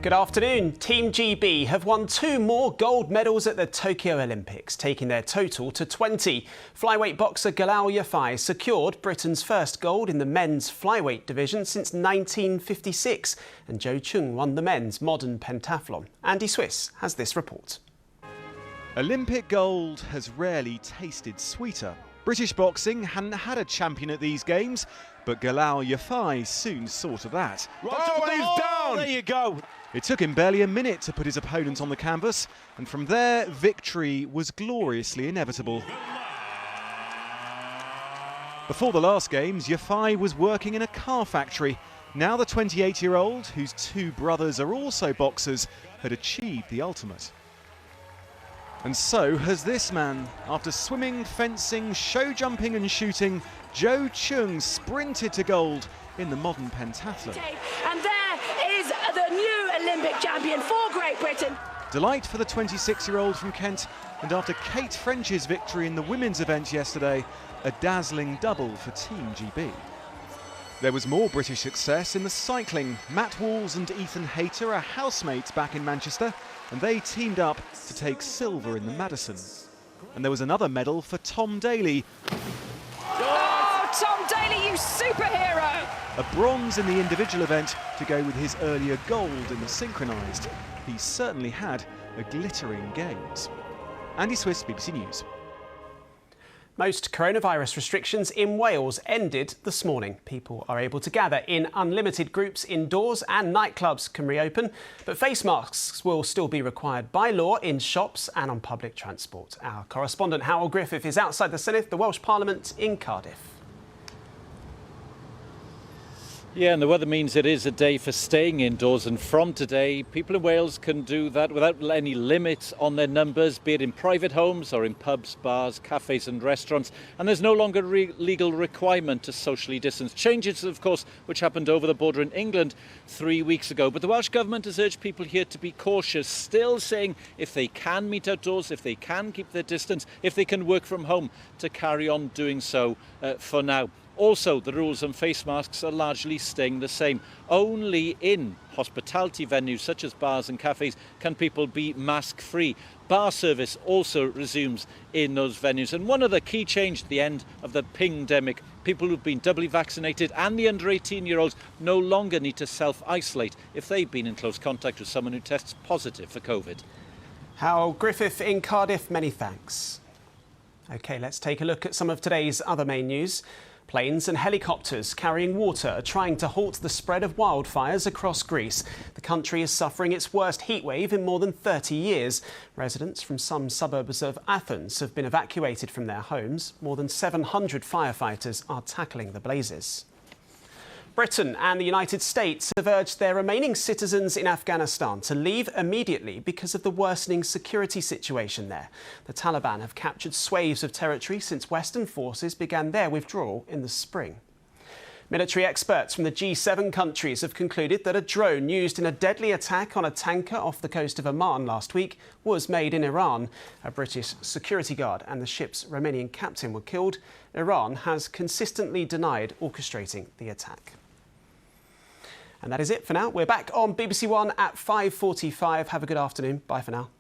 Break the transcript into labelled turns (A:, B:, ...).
A: Good afternoon. Team GB have won 2 more gold medals at the Tokyo Olympics, taking their total to 20. Flyweight boxer Galal Yafai secured Britain's first gold in the men's flyweight division since 1956, and Joe Chung won the men's modern pentathlon. Andy Swiss has this report.
B: Olympic gold has rarely tasted sweeter. British boxing hadn't had a champion at these games, but Galal Yafai soon saw to that.
C: He's down! There you go.
B: It took him barely a minute to put his opponent on the canvas, and from there, victory was gloriously inevitable. Before the last games, Yafai was working in a car factory. Now the 28-year-old, whose 2 brothers are also boxers, had achieved the ultimate. And so has this man. After swimming, fencing, show jumping and shooting, Joe Chung sprinted to gold in the modern pentathlon.
D: And there is the new Olympic champion for Great Britain.
B: Delight for the 26-year-old from Kent, and after Kate French's victory in the women's event yesterday, a dazzling double for Team GB. There was more British success in the cycling. Matt Walls and Ethan Hayter are housemates back in Manchester, and they teamed up to take silver in the Madison. And there was another medal for Tom Daley.
D: Oh, Tom Daley, you superhero!
B: A bronze in the individual event to go with his earlier gold in the synchronised. He certainly had a glittering games. Andy Swiss, BBC News.
A: Most coronavirus restrictions in Wales ended this morning. People are able to gather in unlimited groups indoors and nightclubs can reopen, but face masks will still be required by law in shops and on public transport. Our correspondent Howell Griffith is outside the Senedd, the Welsh Parliament in Cardiff.
E: Yeah, and the weather means it is a day for staying indoors, and from today, people in Wales can do that without any limits on their numbers, be it in private homes or in pubs, bars, cafes and restaurants. And there's no longer legal requirement to socially distance. Changes, of course, which happened over the border in England 3 weeks ago. But the Welsh Government has urged people here to be cautious, still saying if they can meet outdoors, if they can keep their distance, if they can work from home, to carry on doing so for now. Also, the rules on face masks are largely staying the same. Only in hospitality venues such as bars and cafes can people be mask-free. Bar service also resumes in those venues. And one other key change at the end of the pingdemic: people who've been doubly vaccinated and the under 18-year-olds no longer need to self-isolate if they've been in close contact with someone who tests positive for COVID.
A: Howell Griffith in Cardiff, many thanks. OK, let's take a look at some of today's other main news. Planes and helicopters carrying water are trying to halt the spread of wildfires across Greece. The country is suffering its worst heatwave in more than 30 years. Residents from some suburbs of Athens have been evacuated from their homes. More than 700 firefighters are tackling the blazes. Britain and the United States have urged their remaining citizens in Afghanistan to leave immediately because of the worsening security situation there. The Taliban have captured swathes of territory since Western forces began their withdrawal in the spring. Military experts from the G7 countries have concluded that a drone used in a deadly attack on a tanker off the coast of Oman last week was made in Iran. A British security guard and the ship's Romanian captain were killed. Iran has consistently denied orchestrating the attack. And that is it for now. We're back on BBC One at 5:45. Have a good afternoon. Bye for now.